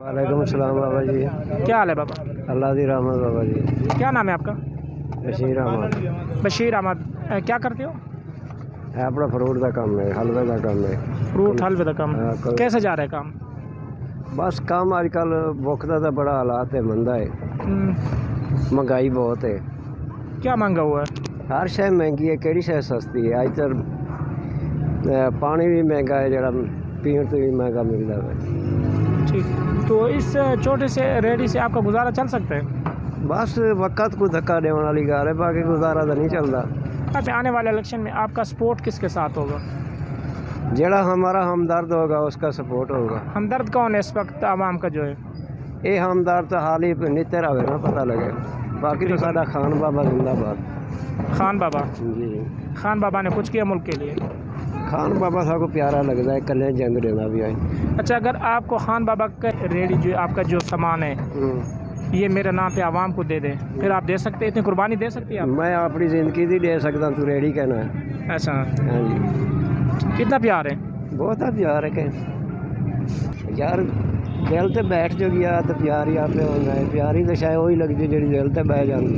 वालेकुम सलाम बाबा जी। क्या हाल है बाबा? अल्लाह दी रहमत बाबा जी। क्या नाम है आपका? बशीर अहमद। बशीर अहमद। क्या करते हो? है अपना फ्रूट का काम है, हलवे का काम है। फ्रूट हलवे का काम। कैसे जा रहा है काम? बस काम आजकल भुख का तो बड़ा हालात है, मंदा है, महंगाई बहुत है। क्या महंगा हुआ है? हर शय महंगी है, केड़ी शय सस्ती है। अज तो पानी भी महंगा है, जरा पीने तो भी महंगा मिलता है। ठीक, तो इस छोटे से रेडी से आपका गुजारा चल सकता है? बस वक्त को धक्का देने वाली गाल है, बाकी गुजारा तो नहीं चलता। अब आने वाले इलेक्शन में आपका सपोर्ट किसके साथ होगा? जड़ा हमारा हमदर्द होगा उसका सपोर्ट होगा। हमदर्द कौन है इस वक्त आवाम का जो है? ये हमदर्द तो हाल ही नित्य रहे ना पता लगे। बाकी तो साਡਾ खान बाबा जिंदाबाद। खान बाबा जी, खान बाबा ने कुछ किया मुल्क के लिए? खान बाबा सबको प्यारा लगता है, कल जंग देना भी है। अच्छा, अगर आपको खान बाबा का रेडी जो आपका जो सामान है ये मेरे नाम पे आवाम को दे दे, फिर आप दे सकते हैं? इतनी कुर्बानी दे सकती है आप? मैं अपनी ज़िंदगी ही दे सकता, तू रेडी कहना है। अच्छा, हाँ जी, कितना प्यार है? बहुत है प्यार है कि यार दिल ते बैठ जो गया तो प्यार ही आपने होना है। प्यार ही तो शायद वही लगती जी दिल ते बह जाती।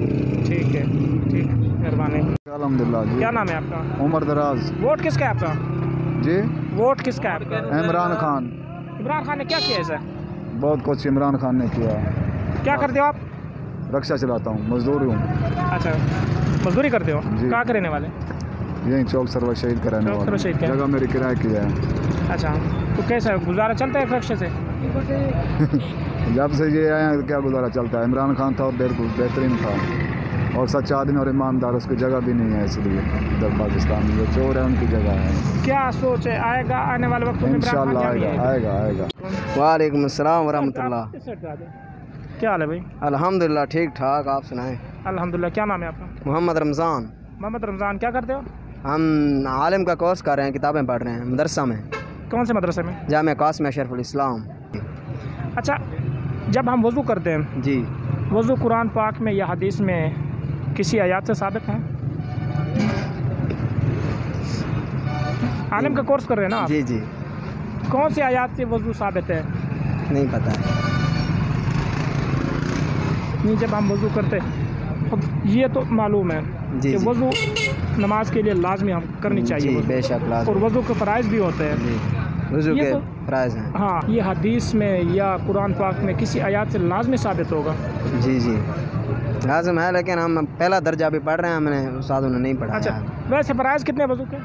ठीक है, ठीक, मेहरबानी। अल्हम्दुलिल्लाह जी। क्या नाम है आपका? उमर दराज वोट किसका है आपका? जी। वोट किसका है आपका? इमरान खान। इमरान खान ने क्या किया ऐसा? बहुत कुछ इमरान खान ने किया। क्या करते हो आप? रक्षा चलाता हूँ, मजदूर हूँ। अच्छा, मजदूरी करते हो? जी। कहाँ करने वाले? यहीं चौक सरवर शहीद का रहने चौक वाला। सरवर शहीद का। जगह मेरी किराए की है। अच्छा, तो कैसा है गुजारा चलता है रक्षा से? जब से ये आए हैं क्या गुजारा चलता है। इमरान खान था और बिल्कुल बेहतरीन था और सच्चा आदमी और ईमानदार, उसकी जगह भी नहीं है। इसलिए इधर पाकिस्तान में जो चोर है उनकी जगह है। क्या सोच है, आएगा आने वाले वक्त में? इंशाल्लाह आएगा आएगा आएगा। वालेकुम अस्सलाम वरहमतुल्लाह। क्या हाल है भाई? अल्हम्दुलिल्लाह ठीक ठाक, आप सुनाएं? अल्हम्दुलिल्लाह। क्या नाम है आपका? मोहम्मद रमज़ान। मोहम्मद रमज़ान। क्या करते हो? हम आलिम का कोर्स कर रहे हैं, किताबें पढ़ रहे हैं मदरसा में। कौन से मदरसे में? जामिया कासिम अशरफुल इस्लाम। अच्छा, जब हम वज़ू करते हैं जी, वज़ू कुरान पाक में या हदीस में किसी आयत से साबित है? आलिम का कोर्स कर रहे हैं ना आप? जी जी, कौन सी आयत से वज़ू साबित है? नहीं पता है। नहीं, जब हम वज़ू करते अब ये तो मालूम है जी कि जी। वज़ू नमाज के लिए लाजमी हम करनी चाहिए जी वज़ू। बेशक लाज़िम। और वज़ू के फ़राइज़ भी होते हैं। जी, वज़ू ये के तो फ़राइज़ हैं। हाँ, ये हदीस में या कुरान पाक में किसी आयत से लाजमी साबित होगा? जी जी, लाजम है, लेकिन हम पहला दर्जा भी पढ़ रहे हैं, हमने उस्तादों ने नहीं पढ़ाया। अच्छा, वैसे फ़राइज़ कितने वज़ू के?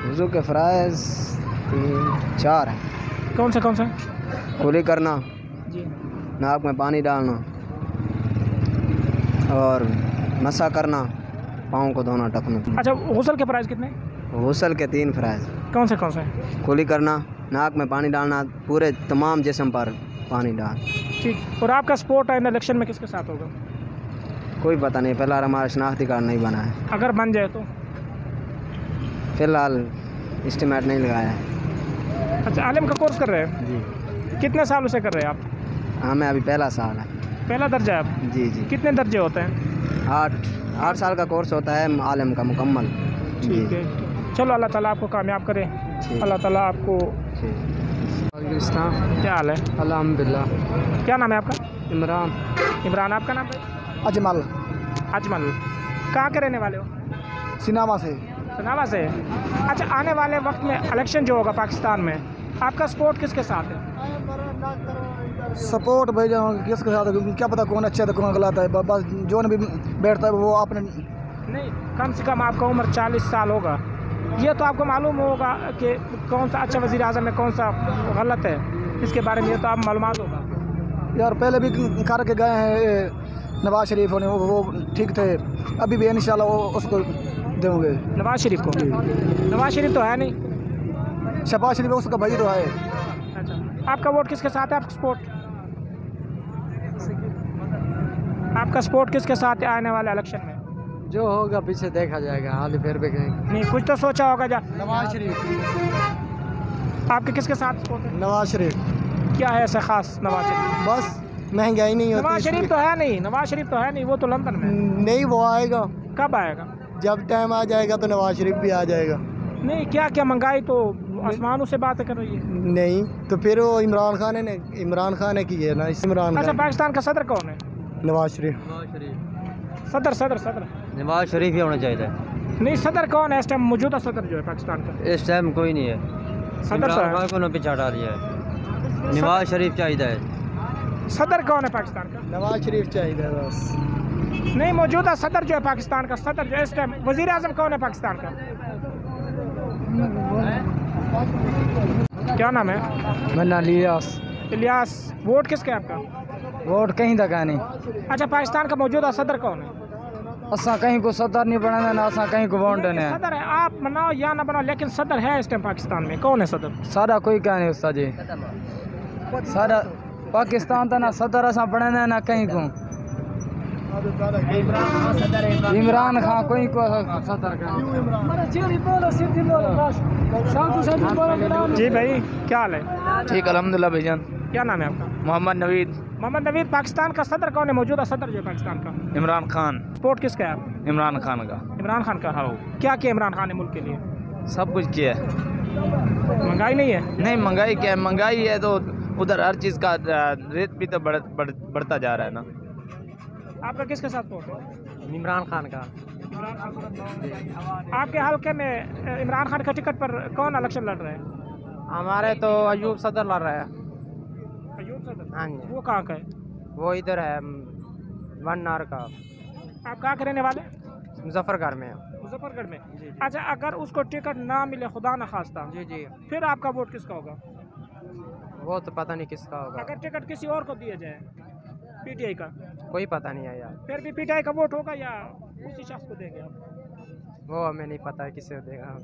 वज़ू के फ़राइज़ 4 हैं। कौन सा? कुली करना, जी। नाक में पानी डालना और मसा करना, पाँव को धोना, टखनों। अच्छा, गुस्ल के फ़राइज़ कितने? गुस्ल के 3 फ़राइज़। कौन से? कुली करना, नाक में पानी डालना, पूरे तमाम जिस्म पर पानी डाल। ठीक। और आपका सपोर्ट है इलेक्शन में किसके साथ होगा? कोई पता नहीं, फ़िलहाल हमारा शनाख्ती कार्ड नहीं बना है। अगर बन जाए तो? फ़िलहाल एस्टिमेट नहीं लगाया है। अच्छा, आलिम का कोर्स कर रहे हैं? जी। कितने सालों से कर रहे हैं आप? हमें अभी पहला साल है। पहला दर्जा है आप? जी जी। कितने दर्जे होते हैं? 8 साल का कोर्स होता है आलिम का मुकम्मल। ठीक है, चलो अल्लाह ताला आपको कामयाब करे। अल्लाह ताला आपको। क्या हाल है? अल्हम्दुलिल्लाह। क्या नाम है आपका? इमरान। इमरान। आपका नाम है? अजमल। अजमल। कहाँ के रहने वाले हो? सिनेमा से। सनावा से। अच्छा, आने वाले वक्त में इलेक्शन जो होगा पाकिस्तान में, आपका सपोर्ट किसके साथ है? सपोर्ट भाई किसके साथ है? क्या पता कौन अच्छा है कौन गलत है। बस जो भी बैठता है वो अपने। नहीं, कम से कम आपका उम्र 40 साल होगा, ये तो आपको मालूम होगा कि कौन सा अच्छा वज़ीर आज़म है, कौन सा गलत है। इसके बारे में ये तो आप मालूमात होगा। यार पहले भी करके गए हैं नवाज शरीफ होने, वो ठीक थे। अभी भी इंशाल्लाह वो उसको देंगे। नवाज शरीफ को? नवाज शरीफ तो है नहीं। शहबाज शरीफ उसका भाई तो है। अच्छा, आपका वोट किसके साथ है? आपका सपोर्ट किसके साथ है आने वाले इलेक्शन में? जो होगा पीछे देखा जाएगा, हाल फिर भी कहेंगे। नहीं, कुछ तो सोचा होगा। नवाज शरीफ। आपके किसके साथ सपोर्ट है? नवाज शरीफ। क्या है ऐसा खास नवाज शरीफ? बस महंगाई नहीं होती। नवाज शरीफ तो है नहीं। नवाज शरीफ तो है नहीं, वो तो लंदन में। नहीं, वो आएगा। कब आएगा? जब टाइम आ जाएगा तो नवाज शरीफ भी आ जाएगा। नहीं, क्या महंगाई तो आसमानों से बात कर रही है। नहीं तो फिर वो इमरान खान ने की है ना, इस इमरान अच्छा, खान। पाकिस्तान का सदर कौन है? नवाज शरीफ। सदर सदर सदर नवाज शरीफ ही होना चाहिए। नहीं, सदर कौन है इस टाइम? मौजूदा सदर जो है पाकिस्तान का, इस टाइम कोई नहीं है। सदर इमरान तो है। खान को ना पीछा हटा दिया है। नवाज शरीफ चाहिए। सदर कौन है पाकिस्तान का? नवाज शरीफ चाहिए बस। नहीं, मौजूदा सदर जो है पाकिस्तान का, सदर जो है इस टाइम, वजीर आजम कौन है पाकिस्तान का? क्या नाम है? मन्ना लियास। इलियास। वोट किसका है आपका? वोट कहीं तक है नहीं। अच्छा, पाकिस्तान का मौजूदा सदर कौन है? असा कहीं को सदर नहीं बना ना, असा कहीं को वोट देने हैं। सदर है, आप बनाओ या ना बनाओ, लेकिन सदर है इस टाइम पाकिस्तान में। कौन है सदर? सारा कोई क्या नहीं उसका जी, सारा पाकिस्तान था ना सदर असा बना ना कहीं को। इमरान खान कोई को सदर का। जी भाई, क्या हाल है? ठीक अल्हम्दुलिल्लाह भाईजान। क्या नाम है आपका? मोहम्मद नवीद। मोहम्मद नवीद। पाकिस्तान का सदर कौन है? मौजूदा सदर जो है पाकिस्तान का? इमरान खान। सपोर्ट किसका है आप? इमरान खान का। इमरान खान का। हाँ। क्या किया इमरान खान ने मुल्क के लिए? सब कुछ किया है। महंगाई नहीं है? नहीं, महंगाई क्या है, महंगाई है तो उधर हर चीज़ का रेट भी तो बढ़ता जा रहा है ना। आपका किसके साथ वोट है? इमरान खान का। इमरान खान का। आपके हल्के में इमरान खान का टिकट पर कौन इलेक्शन लड़ रहा है? हमारे तो अयूब सदर लड़ रहा है। अयूब सदर। हाँ जी, वो कहाँ का है? वो इधर है वननार का, आप कहाँ के रहने वाले? मुजफ्फरगढ़ में। मुजफ्फरगढ़ में। अच्छा, अगर उसको टिकट ना मिले, खुदा न खास्ता, जी जी, फिर आपका वोट किसका होगा? वो तो पता नहीं किसका होगा, अगर टिकट किसी और को दिया जाए, पीटीआई का, कोई पता नहीं है यार। फिर भी पीटीआई का वोट होगा या उसी शख्स को देंगे आप? वो हमें नहीं पता है किसे देगा।